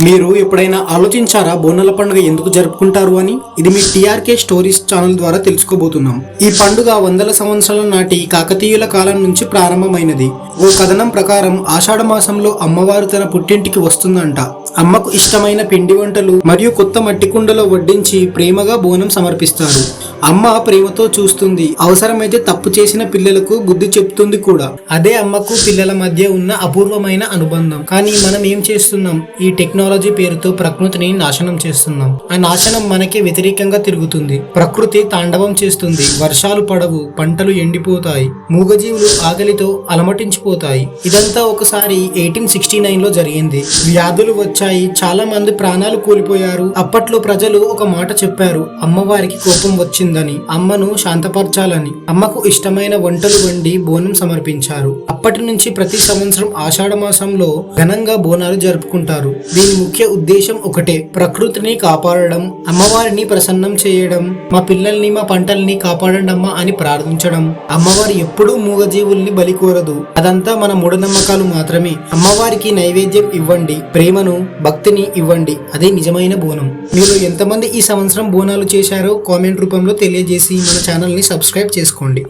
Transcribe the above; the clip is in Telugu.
మీరు ఎప్పుడైనా ఆలోచించారా బోనాల పండుగ ఎందుకు జరుపుకుంటారు అని? ఇది మీ టీఆర్కే స్టోరీస్ ఛానల్ ద్వారా తెలుసుకోబోతున్నాం. ఈ పండుగ వందల సంవత్సరాల నాటి కాకతీయుల కాలం నుంచి ప్రారంభమైనది. ఓ కథనం ప్రకారం ఆషాఢ మాసంలో అమ్మవారు తన పుట్టింటికి వస్తుందంట. అమ్మకు ఇష్టమైన పిండి వంటలు మరియు కొత్త మట్టి కుండలో వడ్డించి ప్రేమగా బోనం సమర్పిస్తారు. అమ్మ ప్రేమతో చూస్తుంది, అవసరమైతే తప్పు చేసిన పిల్లలకు బుద్ధి చెప్తుంది కూడా. అదే అమ్మకు పిల్లల మధ్య ఉన్న అపూర్వమైన అనుబంధం. కానీ మనం ఏం చేస్తున్నాం? ఈ టెక్నాలజీ పేరుతో ప్రకృతిని నాశనం చేస్తున్నాం. ఆ నాశనం మనకి వ్యతిరేకంగా తిరుగుతుంది. ప్రకృతి తాండవం చేస్తుంది. వర్షాలు పడవు, పంటలు ఎండిపోతాయి, మూగజీవులు ఆకలితో అలమటించిపోతాయి. ఇదంతా ఒకసారి 1869 లో జరిగింది. వ్యాధులు వచ్చాయి, చాలా మంది ప్రాణాలు కోల్పోయారు. అప్పట్లో ప్రజలు ఒక మాట చెప్పారు, అమ్మవారికి కోపం వచ్చిందని, అమ్మను శాంతపరచాలని. అమ్మకు ఇష్టమైన వంటలు వండి బోనం సమర్పించారు. అప్పటి నుంచి ప్రతి సంవత్సరం ఆషాఢ మాసంలో ఘనంగా బోనాలు జరుపుకుంటారు. దీని ముఖ్య ఉద్దేశం ఒకటే, ప్రకృతిని కాపాడడం, అమ్మవారిని ప్రసన్నం చేయడం, మా పిల్లల్ని మా పంటల్ని కాపాడండి అమ్మ అని ప్రార్థించడం. అమ్మవారి ఎప్పుడూ మూగజీవుల్ని బలి కోరదు. అదంతా మన మూఢనమ్మకాలు మాత్రమే. అమ్మవారికి నైవేద్యం ఇవ్వండి, ప్రేమను భక్తిని ఇవ్వండి, అదే నిజమైన బోనం. మీరు ఎంతమంది ఈ సంవత్సరం బోనాలు చేశారో కామెంట్ రూపంలో తెలియజేసి మన ఛానల్ ని సబ్స్క్రైబ్ చేసుకోండి.